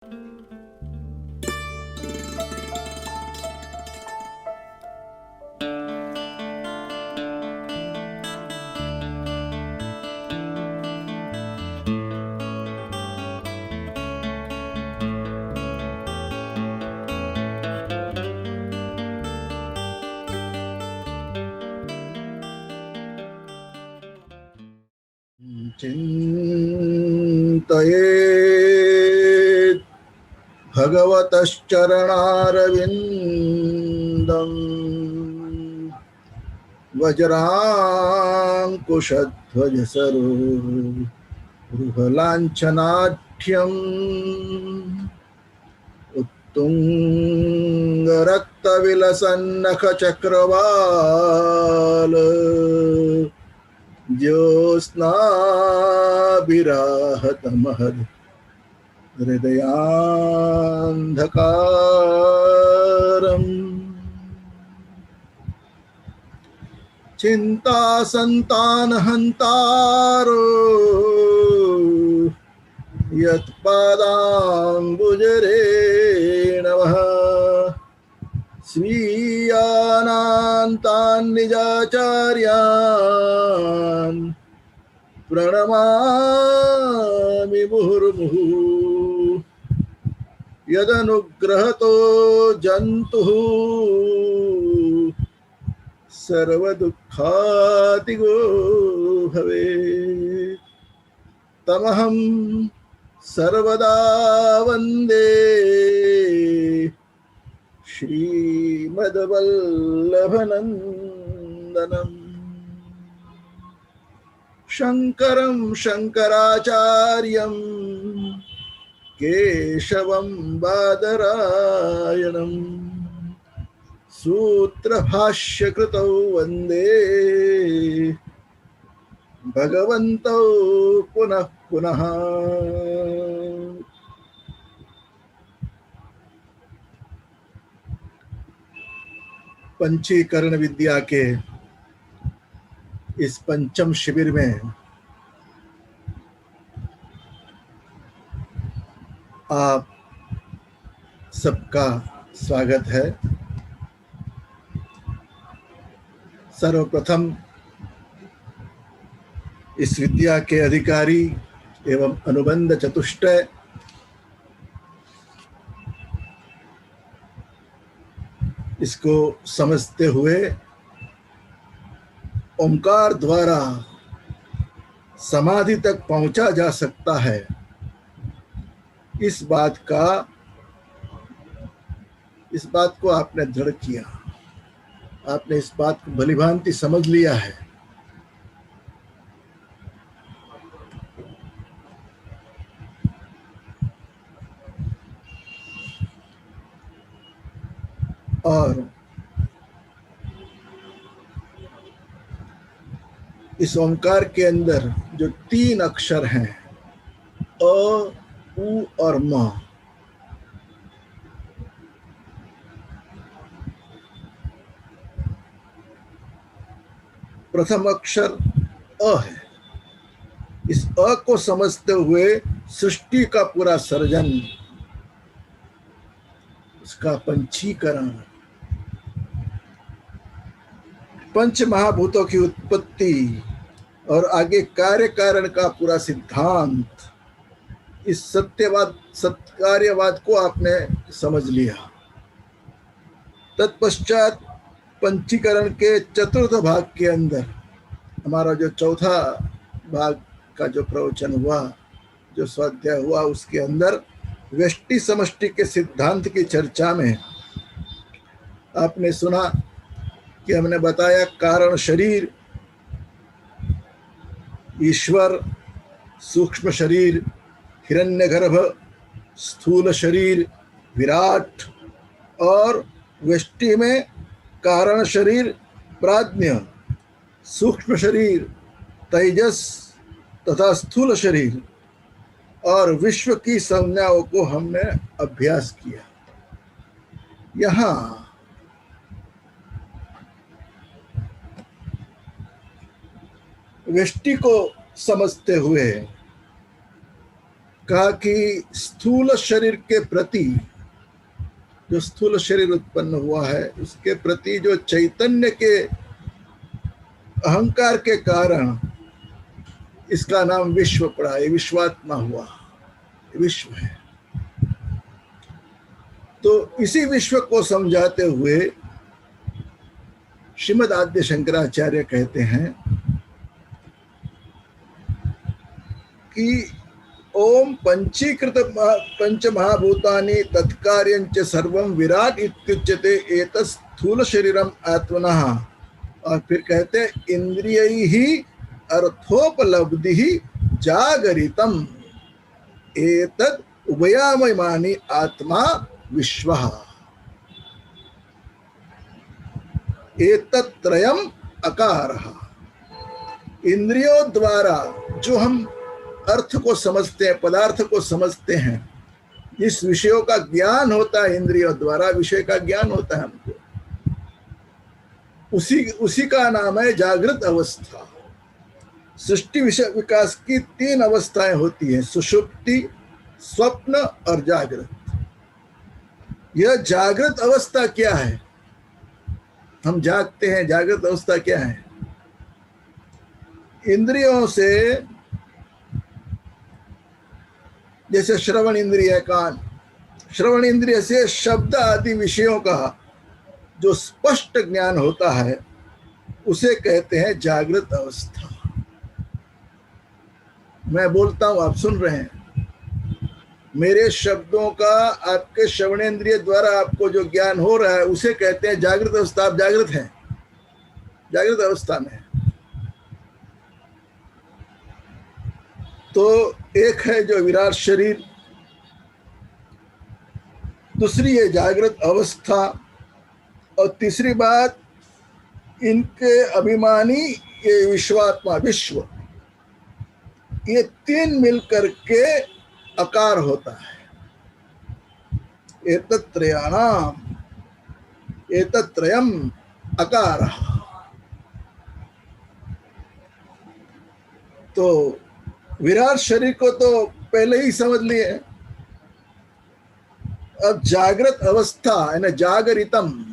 चिन्तयेत् भगवतश्चरणारविन्दम् वज्राङ्कुशध्वजसरोरुहलाञ्छनाढ्यम् उत्तुङ्गरक्तविलसन्नखचक्रवाल ज्योत्स्नाभिराहतमहद् हृदयान्धकारम् चिन्तासन्तानहन्तारो यत्पादाम्बुजरेणवः स्वीयानान्तान् निजाचार्यान् प्रणमामि मुहुर्मुहुः यदनुग्रहतो जन्तुः सर्वदुःखातिगो भवेत् तमहं सर्वदा वन्दे श्रीमद्वल्लभनन्दनम् शङ्करं शङ्कराचार्यं केशवं बादरायणं सूत्रभाष्यकृतौ वन्दे भगवन्तौ पुनः पुनः। पंचीकरण विद्या के इस पंचम शिविर में आप सबका स्वागत है। सर्वप्रथम इस विद्या के अधिकारी एवं अनुबंध चतुष्टय इसको समझते हुए ओंकार द्वारा समाधि तक पहुंचा जा सकता है, इस बात को आपने दृढ़ किया, आपने इस बात को भलीभांति समझ लिया है। और इस ओंकार के अंदर जो तीन अक्षर हैं अ, उ और म, प्रथम अक्षर अ है। इस अ को समझते हुए सृष्टि का पूरा सर्जन, उसका पंचीकरण, पंच महाभूतों की उत्पत्ति और आगे कार्य कारण का पूरा सिद्धांत, इस सत्यवाद सत्कार्यवाद को आपने समझ लिया। तत्पश्चात पंचीकरण के चतुर्थ भाग के अंदर हमारा जो चौथा भाग का जो प्रवचन हुआ, जो स्वाध्याय हुआ, उसके अंदर व्यष्टि समष्टि के सिद्धांत की चर्चा में आपने सुना कि हमने बताया कारण शरीर, ईश्वर, सूक्ष्म शरीर, हिरण्यगर्भ, स्थूल शरीर, विराट, और व्यष्टि में कारण शरीर प्राज्ञ, सूक्ष्म शरीर तेजस तथा स्थूल शरीर, और विश्व की संज्ञाओं को हमने अभ्यास किया। यहाँ व्यष्टि को समझते हुए कहा कि स्थूल शरीर के प्रति, जो स्थूल शरीर उत्पन्न हुआ है उसके प्रति जो चैतन्य के अहंकार के कारण इसका नाम विश्व पड़ा, ये विश्वात्मा हुआ, विश्व है। तो इसी विश्व को समझाते हुए श्रीमद् आद्य शंकराचार्य कहते हैं कि ओम पंचीकृत पंच महाभूतानि तत्कार्यंच सर्वं विराट इत्युच्यते एतत् स्थूल शरीरम आत्मनः। और फिर कहते इंद्रियैहि अर्थोपलब्धि जागरितम एतत् उभयामयमानि आत्मा विश्वः। एतत् त्रयम् अकारः। इंद्रियों द्वारा जो हम अर्थ को समझते हैं, पदार्थ को समझते हैं, इस विषयों का ज्ञान होता है, इंद्रियों द्वारा विषय का ज्ञान होता है हमको, उसी का नाम है जागृत अवस्था। सृष्टि विषय विकास की तीन अवस्थाएं होती हैं, सुषुप्ति, स्वप्न और जागृत। यह जागृत अवस्था क्या है? हम जागते हैं, जागृत अवस्था क्या है? इंद्रियों से, जैसे श्रवण इंद्रिय, कान, श्रवण इंद्रिय से शब्द आदि विषयों का जो स्पष्ट ज्ञान होता है उसे कहते हैं जागृत अवस्था। मैं बोलता हूं, आप सुन रहे हैं, मेरे शब्दों का आपके श्रवणेन्द्रिय द्वारा आपको जो ज्ञान हो रहा है उसे कहते हैं जागृत अवस्था। आप जागृत हैं, जागृत अवस्था में। तो एक है जो विराट शरीर, दूसरी है जागृत अवस्था, और तीसरी बात इनके अभिमानी ये विश्वात्मा, विश्व, ये तीन मिलकर के आकार होता है। एतत्त्रयाणाम एतत्त्रयम् अकारः। तो विराट शरीर को तो पहले ही समझ लिए। अब जागृत अवस्था है ना, जागरितम,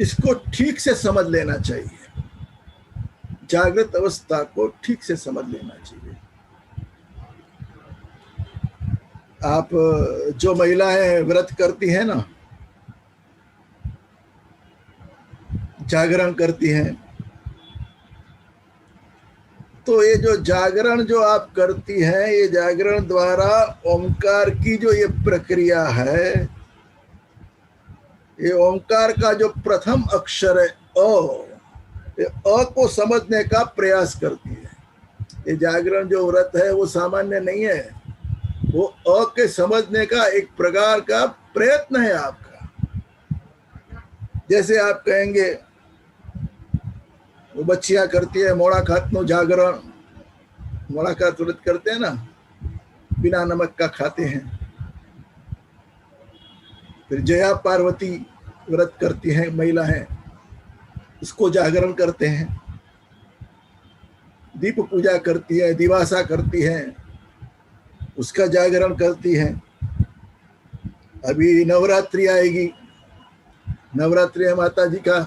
इसको ठीक से समझ लेना चाहिए। जागृत अवस्था को ठीक से समझ लेना चाहिए। आप जो महिलाएं व्रत करती हैं ना, जागरण करती हैं, तो ये जो जागरण जो आप करती हैं, ये जागरण द्वारा ओंकार की जो ये प्रक्रिया है, ये ओंकार का जो प्रथम अक्षर है अ, ये अ को समझने का प्रयास करती है। ये जागरण जो व्रत है वो सामान्य नहीं है, वो अ के समझने का एक प्रकार का प्रयत्न है आपका। जैसे आप कहेंगे, वो बच्चियां करती है मोड़ा खातनो जागरण, मोड़ा का व्रत करते हैं ना, बिना नमक का खाते हैं। फिर जया पार्वती व्रत करती हैं महिलाएं, इसको जागरण करते हैं। दीप पूजा करती है, दिवासा करती हैं, उसका जागरण करती हैं। अभी नवरात्रि आएगी, नवरात्रि में माता जी का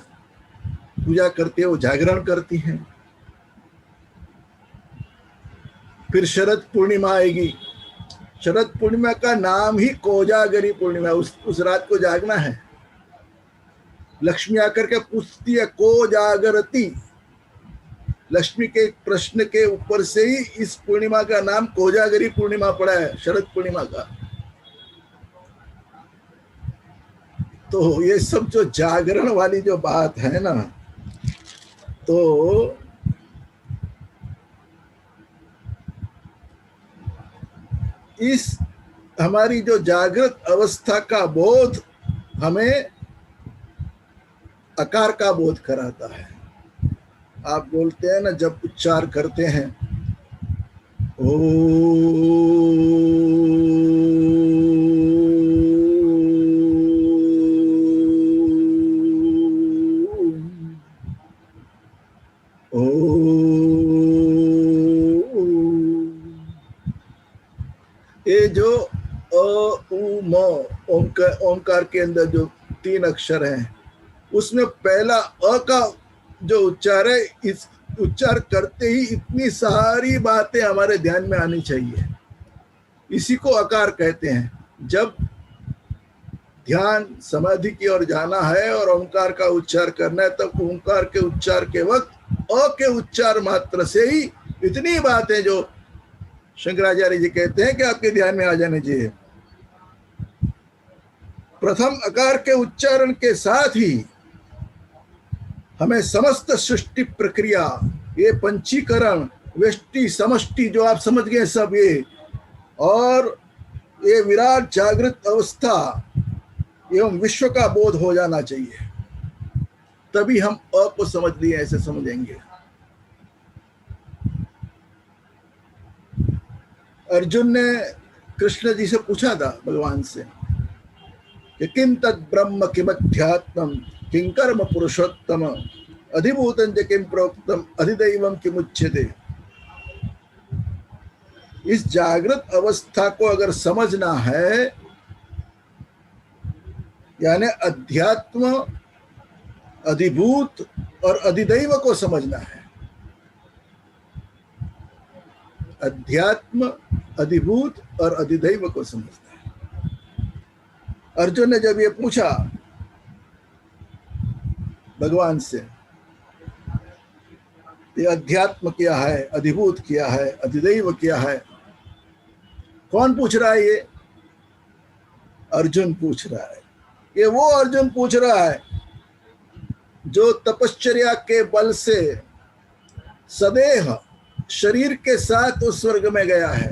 पूजा करती है, वो जागरण करती हैं। फिर शरद पूर्णिमा आएगी, शरद पूर्णिमा का नाम ही कोजागरी पूर्णिमा, उस रात को जागना है। लक्ष्मी आकर के पूछती है को जागरती, लक्ष्मी के प्रश्न के ऊपर से ही इस पूर्णिमा का नाम कोजागरी पूर्णिमा पड़ा है, शरद पूर्णिमा का। तो ये सब जो जागरण वाली जो बात है ना, तो इस हमारी जो जागृत अवस्था का बोध हमें आकार का बोध कराता है। आप बोलते हैं ना, जब उच्चार करते हैं ओ, ये जो अ उ म ओंकार के अंदर जो 3 अक्षर हैं, उसमें पहला अ का जो उच्चार है, इस उच्चार करते ही इतनी सारी बातें हमारे ध्यान में आनी चाहिए। इसी को अकार कहते हैं। जब ध्यान समाधि की ओर जाना है और ओंकार का उच्चार करना है, तब ओंकार के उच्चार के वक्त अ के उच्चार मात्र से ही इतनी बातें जो शंकराचार्य जी कहते हैं कि आपके ध्यान में आ जाने चाहिए। प्रथम अकार के उच्चारण के साथ ही हमें समस्त सृष्टि प्रक्रिया, ये पंचीकरण, व्यष्टि समष्टि जो आप समझ गए सब, ये और ये विराट जागृत अवस्था एवं विश्व का बोध हो जाना चाहिए, तभी हम अ को समझ लिए ऐसे समझेंगे। अर्जुन ने कृष्ण जी से पूछा था भगवान से कि किं तद ब्रह्म किमध्यात्मम किं कर्म पुरुषोत्तम अधिभूतं च किं प्रोक्तम अधिदैवम किमुच्यते। इस जागृत अवस्था को अगर समझना है, यानी अध्यात्म, अधिभूत और अधिदैव को समझना है। अध्यात्म, अधिभूत और अधिदैव को समझना है। अर्जुन ने जब ये पूछा भगवान से, ये अध्यात्म क्या है, अधिभूत क्या है, अधिदैव क्या है, कौन पूछ रहा है? ये अर्जुन पूछ रहा है। ये वो अर्जुन पूछ रहा है जो तपश्चर्या के बल से सदेह शरीर के साथ उस स्वर्ग में गया है,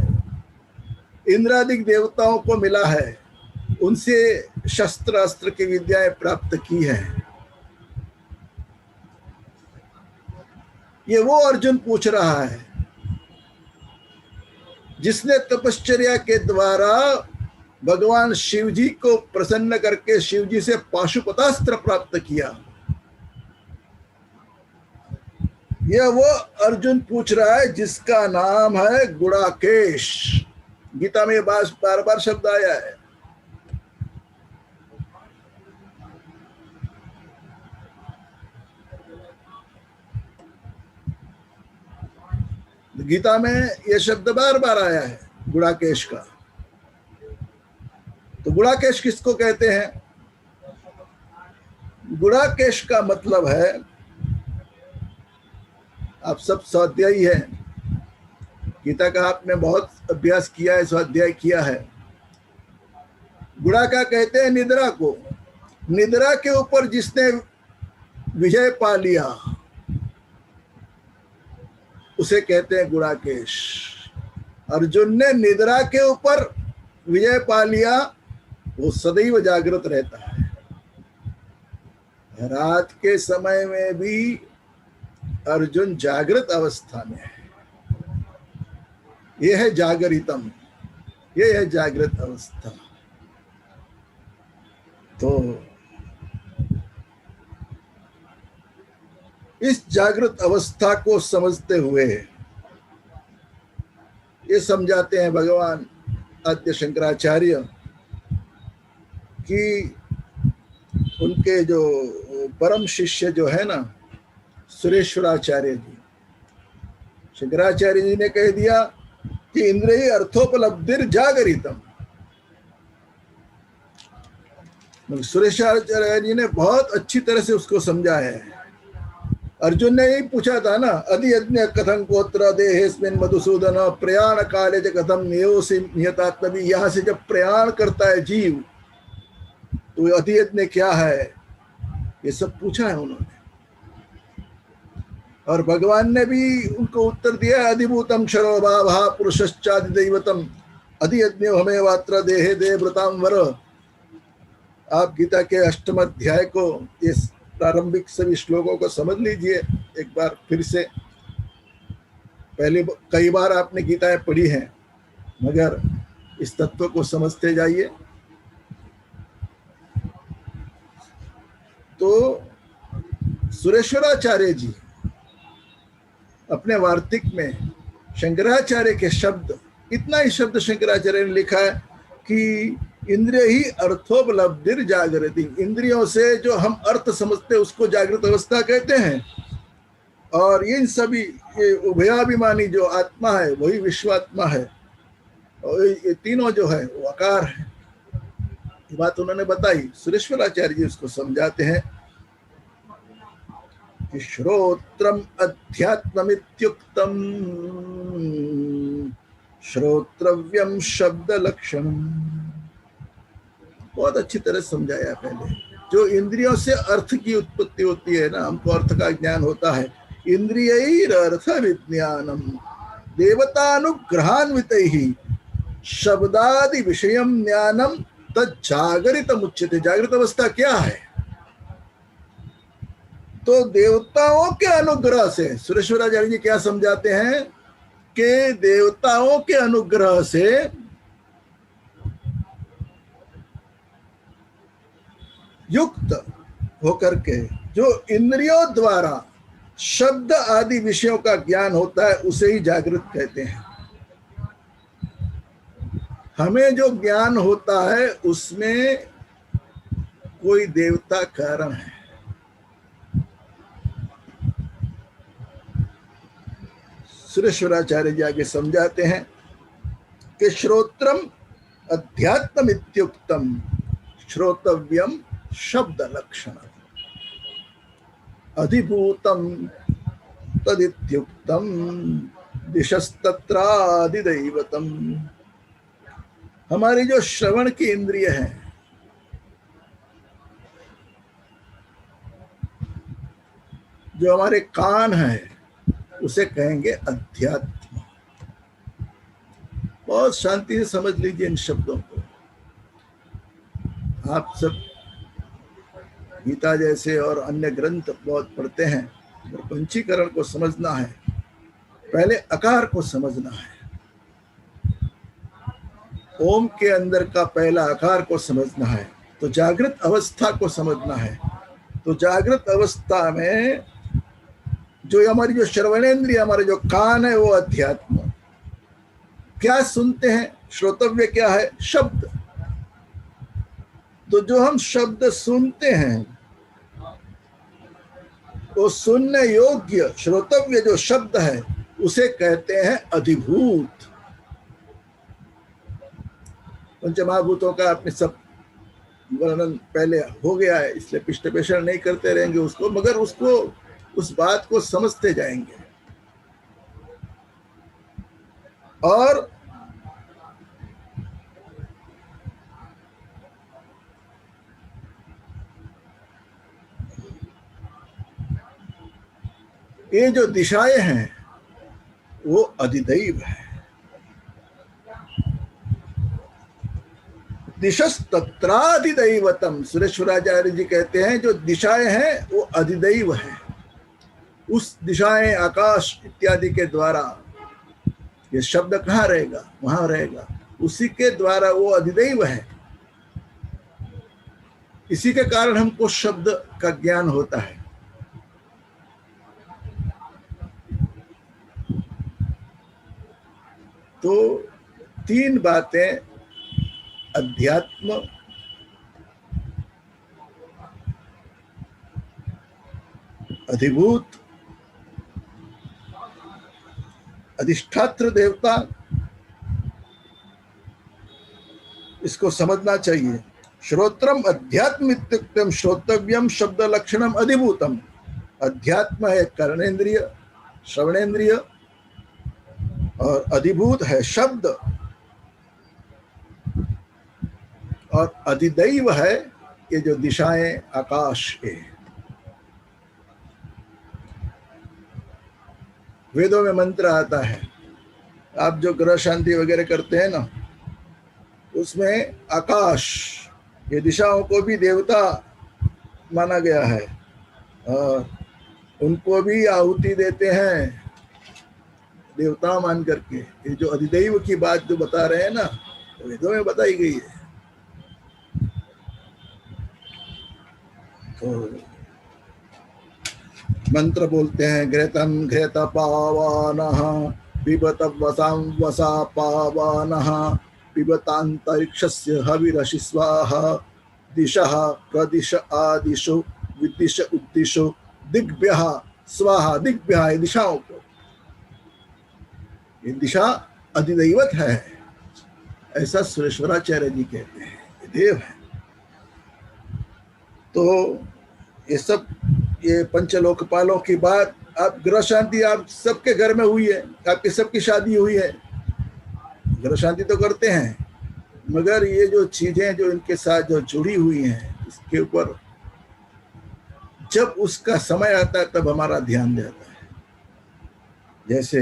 इंद्रादिक देवताओं को मिला है, उनसे शस्त्र अस्त्र की विद्याएं प्राप्त की है। ये वो अर्जुन पूछ रहा है जिसने तपश्चर्या के द्वारा भगवान शिव जी को प्रसन्न करके शिव जी से पाशुपतास्त्र प्राप्त किया। यह वो अर्जुन पूछ रहा है जिसका नाम है गुड़ाकेश। गीता में बार बार शब्द आया है। गीता में यह शब्द बार बार आया है गुड़ाकेश का। तो गुड़ाकेश किसको कहते हैं? गुड़ाकेश का मतलब है, आप सब स्वाध्यायी हैं, गीता का आपने बहुत अभ्यास किया है, स्वाध्याय किया है। गुड़ा का कहते हैं निद्रा को। निद्रा के ऊपर जिसने विजय पा लिया उसे कहते हैं गुड़ाकेश। अर्जुन ने निद्रा के ऊपर विजय पा लिया, वो सदैव जागृत रहता है। रात के समय में भी अर्जुन जागृत अवस्था में है। यह है जागरितम, यह है जागृत अवस्था। तो इस जागृत अवस्था को समझते हुए ये समझाते हैं भगवान आद्य शंकराचार्य कि उनके जो परम शिष्य जो है ना सुरेश्वराचार्य जी, शंकराचार्य जी ने कह दिया कि इंद्रिय अर्थोपलब्धिर जागरितम। सुरेश्वराचार्य जी ने बहुत अच्छी तरह से उसको समझाया है। अर्जुन ने यही पूछा था ना, अधि यज्ञ कथं कोत्र देहेस्मिन् मधुसूदन प्रयाण काले च कथं नियोसि नियतात्मभि। यहाँ से जब प्रयाण करता है जीव तो अधि यज्ञ क्या है, ये सब पूछा है उन्होंने। और भगवान ने भी उनको उत्तर दिया, अधिभूतम क्षरो भावः पुरुषश्चादिदैवतम अधियज्ञो हमेवात्र देहे देवव्रताम वर। आप गीता के 8वें अध्याय को, इस प्रारंभिक सभी श्लोकों को समझ लीजिए एक बार फिर से। पहले कई बार आपने गीताएं पढ़ी हैं, मगर इस तत्व को समझते जाइए। तो सुरेश्वराचार्य जी अपने वार्तिक में शंकराचार्य के शब्द इतना ही शब्द शंकराचार्य ने लिखा है कि इंद्रिय ही अर्थोपलब्धिर जागृति, इंद्रियों से जो हम अर्थ समझते हैं उसको जागृत अवस्था कहते हैं। और इन सभी ये उभयाभिमानी जो आत्मा है वही विश्वात्मा है, और ये तीनों जो है वो आकार है। ये बात उन्होंने बताई। सुरेश्वराचार्य जी उसको समझाते हैं कि श्रोत्रम अध्यात्ममित्युक्तम श्रोत्रव्यम शब्द लक्षणम। बहुत अच्छी तरह समझाया पहले। जो इंद्रियों से अर्थ की उत्पत्ति होती है ना, हमको अर्थ का ज्ञान होता है। इंद्रियैरर्थ विज्ञानम देवतानुग्रहान्वितैहि शब्दादि विषयम ज्ञानम तज्जागरितम् उच्यते। जागृत अवस्था क्या है? तो देवताओं के अनुग्रह से, सुरेश्वराचार्य जी क्या समझाते हैं कि देवताओं के अनुग्रह से युक्त होकर के जो इंद्रियों द्वारा शब्द आदि विषयों का ज्ञान होता है उसे ही जागृत कहते हैं। हमें जो ज्ञान होता है उसमें कोई देवता कारण है। सुरेश्वराचार्य जी आगे समझाते हैं कि श्रोत्रम अध्यात्म इत्युक्तम श्रोतव्यम शब्द लक्षण अधिभूतम तदित्युक्तम दिशस्तत्रादिदैवतम। हमारी जो श्रवण की इंद्रिय है, जो हमारे कान है, उसे कहेंगे अध्यात्म। बहुत शांति से समझ लीजिए इन शब्दों को। आप सब गीता जैसे और अन्य ग्रंथ बहुत पढ़ते हैं, और पंचीकरण को समझना है, पहले आकार को समझना है। ओम के अंदर का पहला आकार को समझना है, तो जागृत अवस्था को समझना है। तो जागृत अवस्था में जो हमारी जो श्रवणेन्द्रिय, हमारे जो कान है, वो अध्यात्म। क्या सुनते हैं? श्रोतव्य क्या है? शब्द। तो जो हम शब्द सुनते हैं, वो सुनने योग्य श्रोतव्य जो शब्द है उसे कहते हैं अधिभूत। पंचमहाभूतों का अपने सब वर्णन पहले हो गया है, इसलिए पृष्ठपेषण नहीं करते रहेंगे उसको, मगर उसको उस बात को समझते जाएंगे। और ये जो दिशाएं हैं वो अधिदैव है। दिशस्तत्राधिदैवतम। सुरेश्वराचार्य जी कहते हैं जो दिशाएं हैं वो अधिदैव है। उस दिशाएं, आकाश इत्यादि के द्वारा ये शब्द कहाँ रहेगा? वहां रहेगा। उसी के द्वारा वो अधिदैव है। इसी के कारण हमको शब्द का ज्ञान होता है। तो तीन बातें, अध्यात्म, अधिभूत, अधिष्ठात्र देवता, इसको समझना चाहिए। श्रोत्रम अध्यात्म इत्युक्तम श्रोतव्यम शब्द लक्षणम अधिभूतम। अध्यात्म है कर्णेन्द्रिय, श्रवणेन्द्रिय, और अधिभूत है शब्द, और अधिदैव है ये जो दिशाएं, आकाश के। वेदों में मंत्र आता है, आप जो ग्रह शांति वगैरह करते हैं ना, उसमें आकाश, ये दिशाओं को भी देवता माना गया है, और उनको भी आहुति देते हैं देवता मान करके। ये जो अधिदैव की बात जो बता रहे हैं ना, तो वेदों में बताई गई है। तो मंत्र बोलते हैं, घृतम घृत पावानः पिबत वसां वसा पावानः पिबतान्तरिक्षस्य हविरसि स्वाहा दिशः प्रदिश आदिशो विदिश उद्दिशो दिग्भ्यः स्वाहा। दिग्भ्यः ये दिशाओं को, ये दिशा अधिदैवत है, ऐसा सुरेश्वराचार्य जी कहते हैं, ये देव है। तो ये सब, ये पंचलोकपालों की बात, आप ग्रह शांति आप सबके घर में हुई है, आपकी सबकी शादी हुई है, ग्रह शांति तो करते हैं, मगर ये जो चीजें जो इनके साथ जो जुड़ी हुई हैं, इसके ऊपर जब उसका समय आता है तब हमारा ध्यान जाता है। जैसे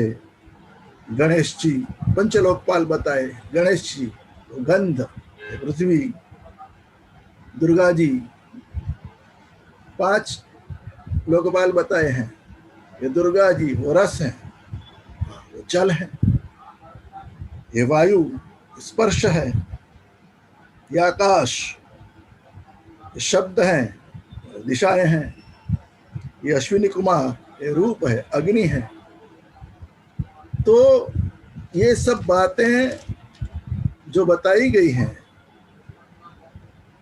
गणेश जी पंचलोकपाल बताए, गणेश जी गंध पृथ्वी, दुर्गा जी 5 लोकपाल बताए हैं, ये दुर्गा जी वो रस है, वो जल है, ये वायु स्पर्श है, ये आकाश, ये शब्द हैं, दिशाएं हैं, ये अश्विनी कुमार, ये रूप है, अग्नि है। तो ये सब बातें जो बताई गई हैं,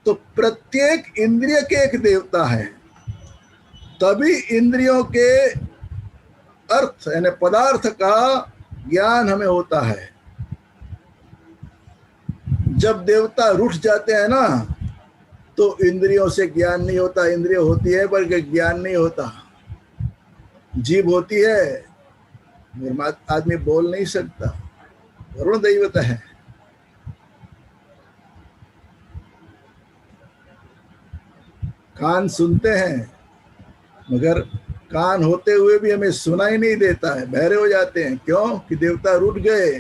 तो प्रत्येक इंद्रिय के एक देवता है, तभी इंद्रियों के अर्थ यानी पदार्थ का ज्ञान हमें होता है। जब देवता रूठ जाते हैं ना, तो इंद्रियों से ज्ञान नहीं होता, इंद्रिय होती है बल्कि ज्ञान नहीं होता। जीभ होती है, आदमी बोल नहीं सकता, वरुण दैवत है। कान सुनते हैं, मगर कान होते हुए भी हमें सुनाई नहीं देता है, बहरे हो जाते हैं। क्यों? कि देवता रूठ गए,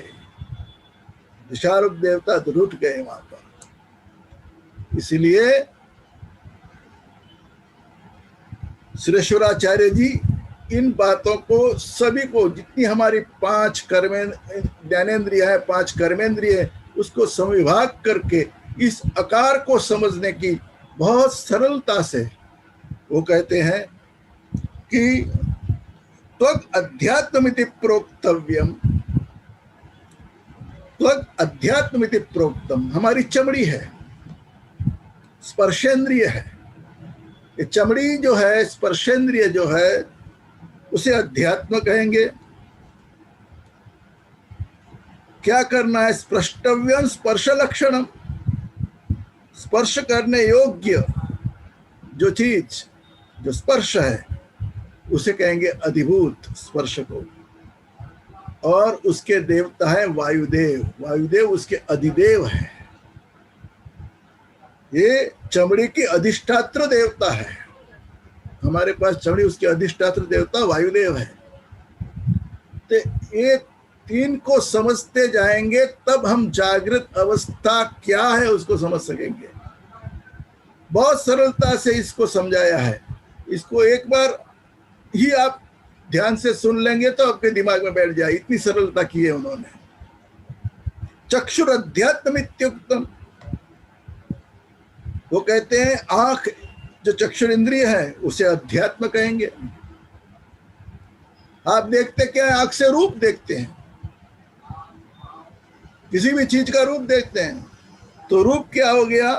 दिशारूप देवता तो रूठ गए वहां पर। इसलिए सुरेश्वराचार्य जी इन बातों को, सभी को, जितनी हमारी 5 ज्ञानेंद्रिय है, 5 कर्मेंद्रिय, उसको समविभाग करके इस आकार को समझने की बहुत सरलता से वो कहते हैं कि त्वग अध्यात्ममिति प्रोक्तव्यम, त्वग अध्यात्ममिति प्रोक्तम। हमारी चमड़ी है, स्पर्शेंद्रिय है, ये चमड़ी जो है, स्पर्शेंद्रिय जो है, उसे अध्यात्म कहेंगे। क्या करना है? स्पृष्टव्यम स्पर्श लक्षणम, स्पर्श करने योग्य जो चीज, जो स्पर्श है, उसे कहेंगे अधिभूत स्पर्श को। और उसके देवता है वायुदेव, वायुदेव उसके अधिदेव है। ये चमड़ी की अधिष्ठात्र देवता है, हमारे पास चमड़ी, उसके अधिष्ठात्र देवता वायुदेव है। तो ये 3 को समझते जाएंगे तब हम जागृत अवस्था क्या है उसको समझ सकेंगे। बहुत सरलता से इसको समझाया है, इसको एक बार ही आप ध्यान से सुन लेंगे तो आपके दिमाग में बैठ जाए, इतनी सरलता की है उन्होंने। चक्षुर अध्यात्म इत्युक्तम, वो कहते हैं आंख जो चक्षुर इंद्रिय है उसे अध्यात्म कहेंगे। आप देखते क्या है? आंख से रूप देखते हैं, किसी भी चीज का रूप देखते हैं, तो रूप क्या हो गया?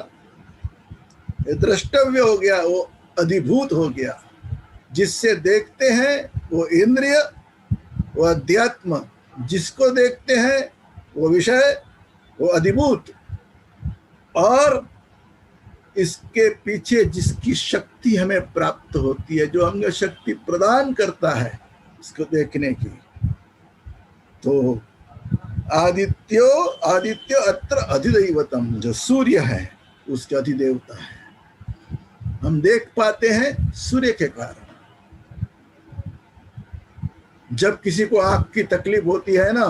द्रष्टव्य हो गया, वो अधिभूत हो गया। जिससे देखते हैं वो इंद्रिय, वो अध्यात्म, जिसको देखते हैं वो विषय, वो अधिभूत। और इसके पीछे जिसकी शक्ति हमें प्राप्त होती है, जो हमें शक्ति प्रदान करता है इसको देखने की, तो आदित्य अत्र अधिदैवतम, जो सूर्य है उसके अधिदेवता है। हम देख पाते हैं सूर्य के कारण। जब किसी को आंख की तकलीफ होती है ना,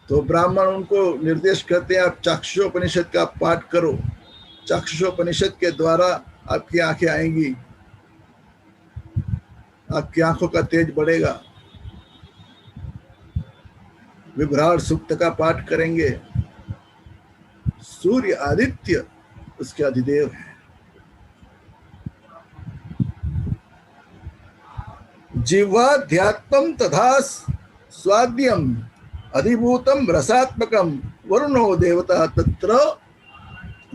तो ब्राह्मण उनको निर्देश करते हैं आप चाक्षुषोपनिषद का पाठ करो, चाक्षुषोपनिषद के द्वारा आपकी आंखें आएंगी, आपकी आंखों का तेज बढ़ेगा। विभ्राट सूक्त का पाठ करेंगे। सूर्य आदित्य उसके अधिदेव है। जिह्वाध्यात्मम तथा स्वाद्यम अधिभूतम रसात्मकम वरुणो देवता तत्र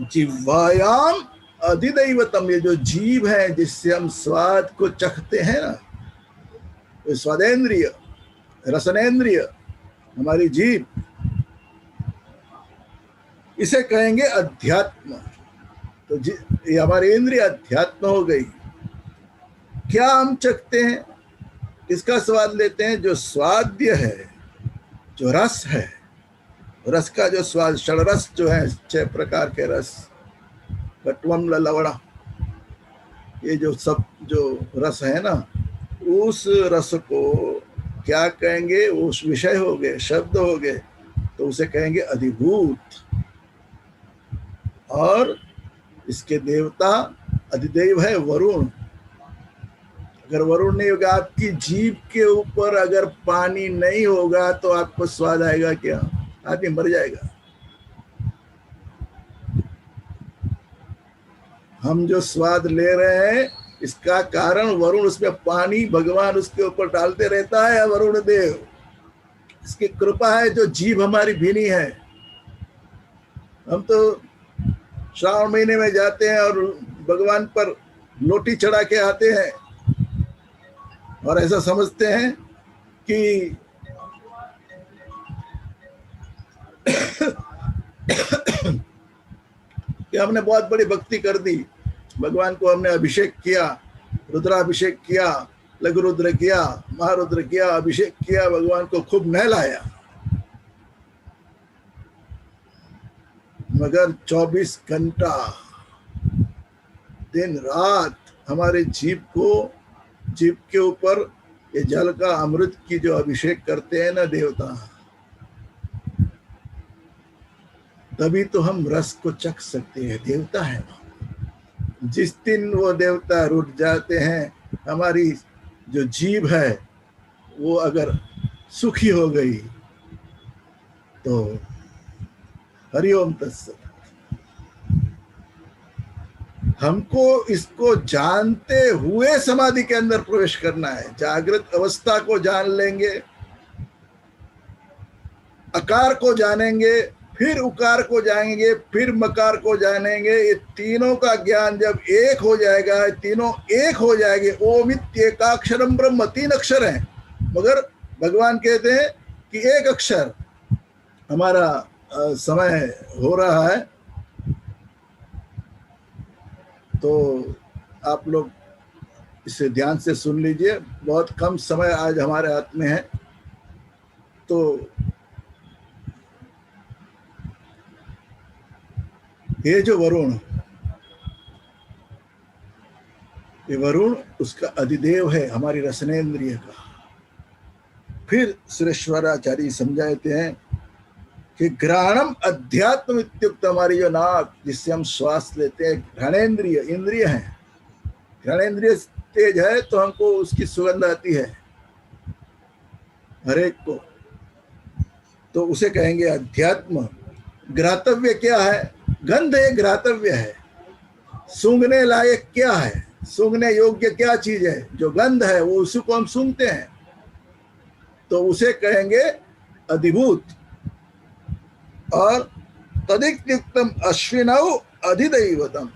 जिह्वायाम अधिदैवतम। ये जो जीव है जिससे हम स्वाद को चखते हैं ना, तो स्वादेंद्रिय रसनेन्द्रिय हमारी जीव, इसे कहेंगे अध्यात्म। तो ये हमारी इंद्रिय अध्यात्म हो गई। क्या हम चखते हैं, किसका स्वाद लेते हैं? जो स्वाद्य है, जो रस है, रस का जो स्वाद, षडरस जो है, 6 प्रकार के रस, कट्वम लवणा, ये जो सब जो रस है ना, उस रस को क्या कहेंगे? उस विषय हो गए, शब्द हो गए, तो उसे कहेंगे अधिभूत। और इसके देवता अधिदेव है वरुण। अगर वरुण नहीं होगा, आपकी जीभ के ऊपर अगर पानी नहीं होगा तो आपको स्वाद आएगा क्या? आदमी मर जाएगा। हम जो स्वाद ले रहे हैं इसका कारण वरुण, उसमें पानी भगवान उसके ऊपर डालते रहता है। वरुण देव, इसकी कृपा है जो जीभ हमारी भीनी है। हम तो श्रावण महीने में जाते हैं और भगवान पर लोटी चढ़ा के आते हैं और ऐसा समझते हैं कि कि हमने बहुत बड़ी भक्ति कर दी, भगवान को हमने अभिषेक किया, रुद्राभिषेक किया, लघु रुद्र किया, महारुद्र किया, अभिषेक किया, भगवान को खूब नहलाया, मगर 24 घंटा दिन रात हमारे जीभ के ऊपर ये जल का अमृत की जो अभिषेक करते हैं ना देवता, तभी तो हम रस को चख सकते हैं। देवता है। जिस दिन वो देवता रुठ जाते हैं, हमारी जो जीभ है वो अगर सुखी हो गई तो हरिओम तत्सत। हमको इसको जानते हुए समाधि के अंदर प्रवेश करना है। जागृत अवस्था को जान लेंगे, अकार को जानेंगे, फिर उकार को जानेंगे, फिर मकार को जानेंगे। ये तीनों का ज्ञान जब एक हो जाएगा, तीनों एक हो जाएंगे। ओम एकाक्षरम ब्रह्म, 3 अक्षर हैं, मगर भगवान कहते हैं कि एक अक्षर। हमारा समय हो रहा है, तो आप लोग इसे ध्यान से सुन लीजिए। बहुत कम समय आज हमारे हाथ में है। तो ये जो वरुण, ये वरुण उसका अधिदेव है, हमारी रसनेन्द्रिय का। फिर सुरेश्वराचार्य समझाते हैं कि घ्राणम अध्यात्म इत्युक्त, हमारी जो नाक जिससे हम श्वास लेते हैं, घ्राणेन्द्रिय इंद्रिय है। घ्राणेन्द्रिय तेज है तो हमको उसकी सुगंध आती है हरेक को, तो उसे कहेंगे अध्यात्म। घ्रातव्य क्या है? गंध एक घ्रातव्य है। सूंघने लायक क्या है? सूंघने योग्य क्या चीज है? जो गंध है वो उसी को हम सूंघते हैं, तो उसे कहेंगे अधिभूत। और तदिक्तम अश्विनौ अधिदैवतम,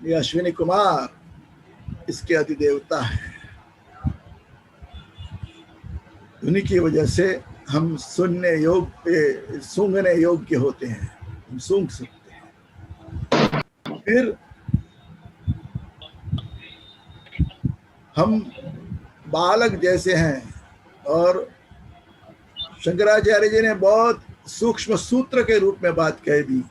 ये अश्विनी कुमार इसके अधिदेवता है। उन्हीं की वजह से हम सुनने योग्य, सूंघने योग्य होते हैं, हम सूंघ सकते हैं। फिर हम बालक जैसे हैं, और शंकराचार्य जी ने बहुत सूक्ष्म सूत्र के रूप में बात कह दी,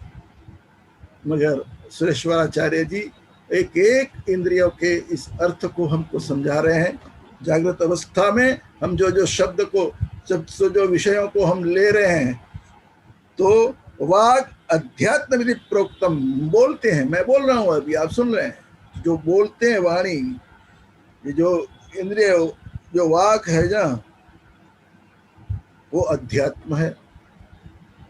मगर सुरेश्वराचार्य जी एक एक इंद्रियों के इस अर्थ को हमको समझा रहे हैं। जागृत अवस्था में हम जो शब्द को, जो विषयों को हम ले रहे हैं, तो वाग अध्यात्म विधि प्रोक्तम, बोलते हैं, मैं बोल रहा हूँ अभी आप सुन रहे हैं, जो बोलते हैं वाणी, ये जो इंद्रिय, जो वाक है ना, वो अध्यात्म है।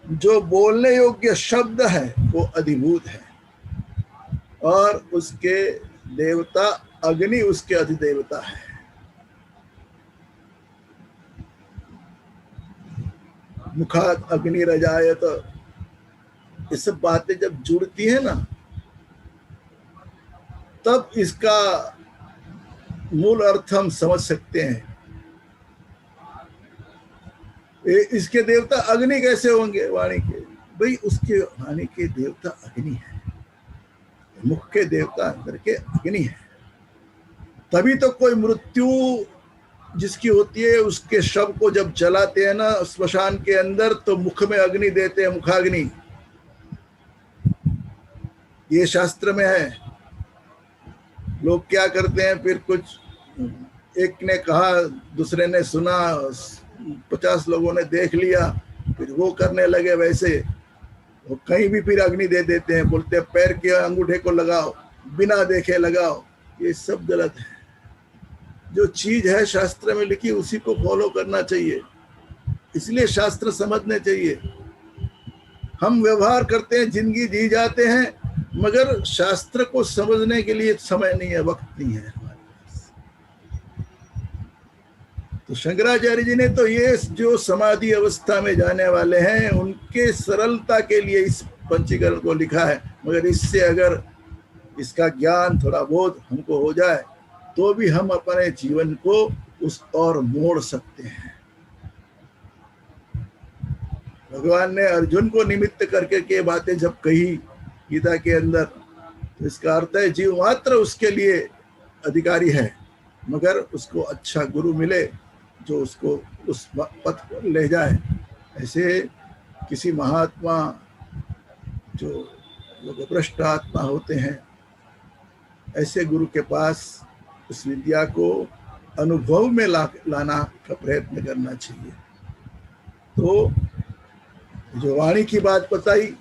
जो बोलने योग्य शब्द है वो अधिभूत है, और उसके देवता अग्नि उसके अधिदेवता है। मुखात अग्निरजायत, ये सब बातें जब जुड़ती है ना, तब इसका मूल अर्थ हम समझ सकते हैं। इसके देवता अग्नि कैसे होंगे वाणी के? भाई उसके वाणी के देवता अग्नि है, मुख के देवता अंदर के अग्नि है। तभी तो कोई मृत्यु जिसकी होती है, उसके शव को जब जलाते हैं ना स्मशान के अंदर, तो मुख में अग्नि देते हैं, मुखाग्नि। ये शास्त्र में है। लोग क्या करते हैं फिर, कुछ एक ने कहा, दूसरे ने सुना, 50 लोगों ने देख लिया, फिर वो करने लगे वैसे। वो कहीं भी फिर अग्नि दे देते हैं, बोलते हैं पैर के अंगूठे को लगाओ, बिना देखे लगाओ। ये सब गलत है। जो चीज है शास्त्र में लिखी उसी को फॉलो करना चाहिए। इसलिए शास्त्र समझने चाहिए। हम व्यवहार करते हैं, जिंदगी जी जाते हैं, मगर शास्त्र को समझने के लिए समय नहीं है, वक्त नहीं है हमारे पास। तो शंकराचार्य जी ने तो ये जो समाधि अवस्था में जाने वाले हैं, उनके सरलता के लिए इस पंचीकरण को लिखा है। मगर इससे अगर इसका ज्ञान थोड़ा बहुत हमको हो जाए, तो भी हम अपने जीवन को उस ओर मोड़ सकते हैं। भगवान ने अर्जुन को निमित्त करके के बातें जब कही गीता के अंदर, तो इसका अर्थ है जीव मात्र उसके लिए अधिकारी है, मगर उसको अच्छा गुरु मिले जो उसको उस पथ पर ले जाए। ऐसे किसी महात्मा जो लोग भ्रष्ट आत्मा होते हैं, ऐसे गुरु के पास उस विद्या को अनुभव में लाना का प्रयत्न करना चाहिए। तो जो वाणी की बात बताई,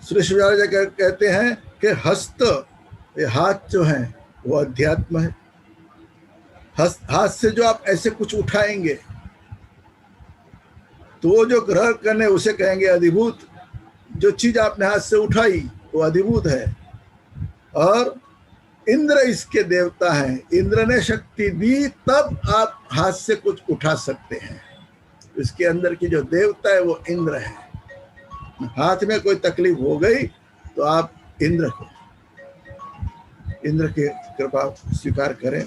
श्री शिवाजी कहते हैं कि हस्त, ये हाथ जो है वो अध्यात्म है। हाथ से जो आप ऐसे कुछ उठाएंगे, तो वो जो ग्रहण करने उसे कहेंगे अधिभूत। जो चीज आपने हाथ से उठाई वो अधिभूत है। और इंद्र इसके देवता हैं। इंद्र ने शक्ति दी, तब आप हाथ से कुछ उठा सकते हैं। इसके अंदर की जो देवता है वो इंद्र है। हाथ में कोई तकलीफ हो गई तो आप इंद्र की कृपा स्वीकार करें।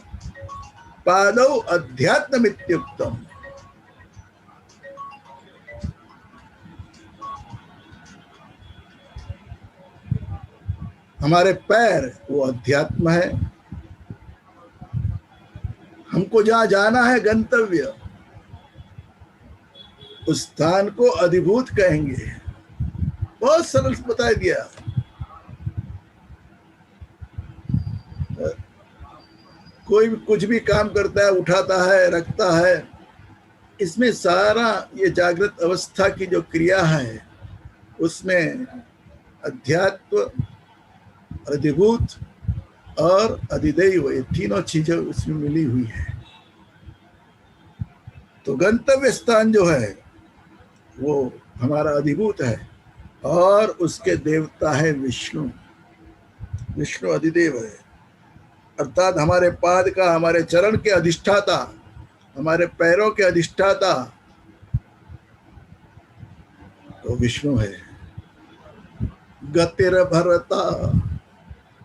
पादौ अध्यात्मित्युक्तम, हमारे पैर वो अध्यात्म है। हमको जहां जाना है गंतव्य, उस स्थान को अधिभूत कहेंगे। बहुत सरल बता दिया। कोई कुछ भी काम करता है, उठाता है, रखता है, इसमें सारा ये जागृत अवस्था की जो क्रिया है, उसमें अध्यात्म, अधिभूत और अधिदैव, ये तीनों चीजें उसमें मिली हुई है। तो गंतव्य स्थान जो है वो हमारा अधिभूत है, और उसके देवता है विष्णु। विष्णु अधिदेव है, अर्थात हमारे पाद का, हमारे चरण के अधिष्ठाता, हमारे पैरों के अधिष्ठाता तो विष्णु है। गतिर भरता,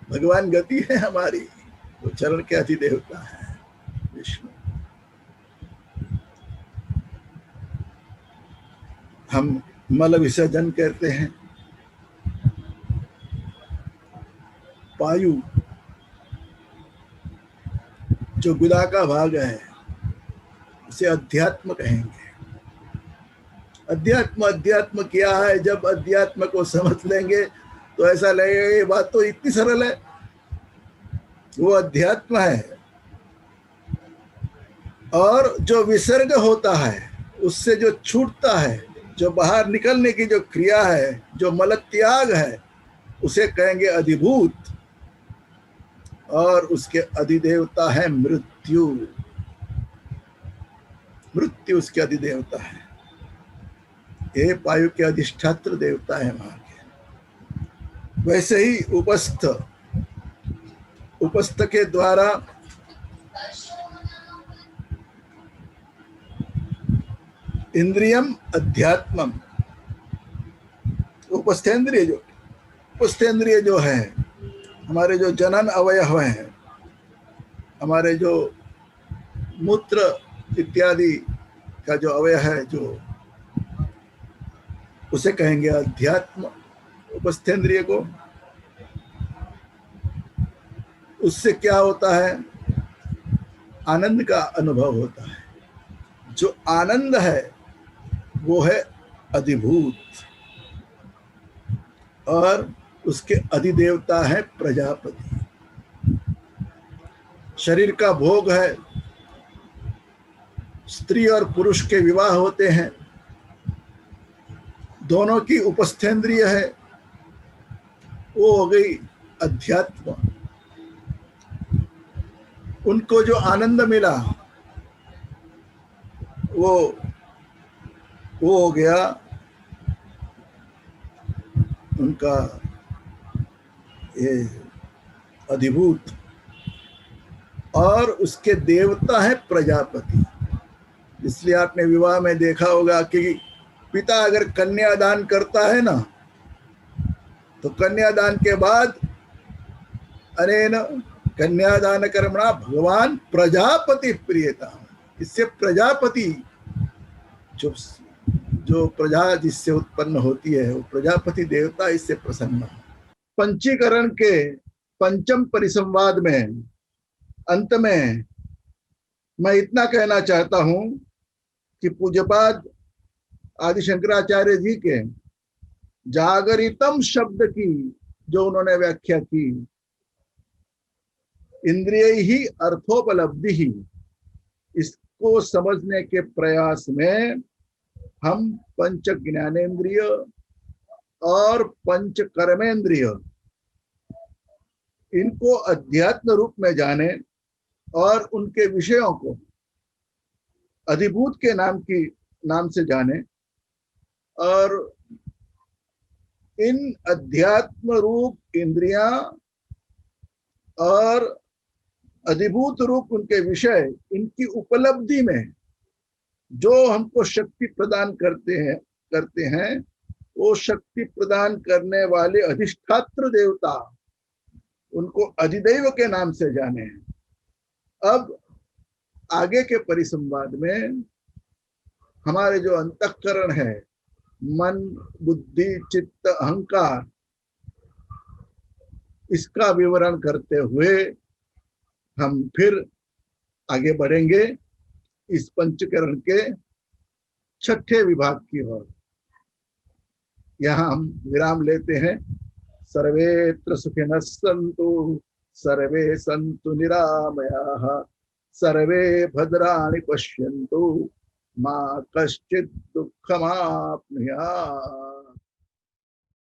भगवान गति है हमारी, वो चरण के अधिदेवता है विष्णु। हम मल विसर्जन कहते हैं। पायु जो गुदा का भाग है, उसे अध्यात्म कहेंगे। अध्यात्म क्या है? जब अध्यात्म को समझ लेंगे तो ऐसा लगेगा ये बात तो इतनी सरल है। वो अध्यात्म है। और जो विसर्ग होता है, उससे जो छूटता है, जो बाहर निकलने की जो क्रिया है, जो मल त्याग है, उसे कहेंगे अधिभूत। और उसके अधिदेवता है मृत्यु। मृत्यु उसके अधिदेवता है। ये पायु के अधिष्ठात्र देवता है वहां के। वैसे ही उपस्थ, उपस्थ के द्वारा इंद्रियम अध्यात्मम, उपस्थेंद्रिय जो है, हमारे जो जनन अवयव हैं, हमारे जो मूत्र इत्यादि का जो अवयव है, जो उसे कहेंगे अध्यात्म, उपस्थेंद्रिय को। उससे क्या होता है? आनंद का अनुभव होता है। जो आनंद है वो है अधिभूत, और उसके अधिदेवता है प्रजापति। शरीर का भोग है, स्त्री और पुरुष के विवाह होते हैं, दोनों की उपस्थेंद्रिय है, वो हो गई अध्यात्म। उनको जो आनंद मिला वो हो गया उनका ये अधिभूत, और उसके देवता है प्रजापति। इसलिए आपने विवाह में देखा होगा कि पिता अगर कन्यादान करता है ना, तो कन्यादान के बाद अनेन कन्यादान कर्मणा भगवान प्रजापति प्रियता, इससे प्रजापति जो प्रजा जिससे उत्पन्न होती है वो प्रजापति देवता इससे प्रसन्न है। पंचीकरण के पंचम परिसंवाद में अंत में मैं इतना कहना चाहता हूं कि पूज्यपाद आदि शंकराचार्य जी के जागरितम शब्द की जो उन्होंने व्याख्या की, इंद्रिय ही अर्थोपलब्धि ही, इसको समझने के प्रयास में हम पंच ज्ञानेन्द्रिय और पंच कर्मेंद्रिय इनको अध्यात्म रूप में जाने और उनके विषयों को अधिभूत के नाम से जाने, और इन अध्यात्म रूप इंद्रियां और अधिभूत रूप उनके विषय, इनकी उपलब्धि में जो हमको शक्ति प्रदान करते हैं वो शक्ति प्रदान करने वाले अधिष्ठात्र देवता, उनको अधिदैव के नाम से जाने। अब आगे के परिसंवाद में हमारे जो अंतःकरण है, मन बुद्धि चित्त अहंकार, इसका विवरण करते हुए हम फिर आगे बढ़ेंगे इस पंचकरण के छठे विभाग की ओर। यहाँ हम विराम लेते हैं। सर्वेत्र सुखिनः सन्तु, सर्वे सन्तु निरामयाः, सर्वे भद्राणि पश्यन्तु, मा कश्चित् दुःखमाप्नुयात्।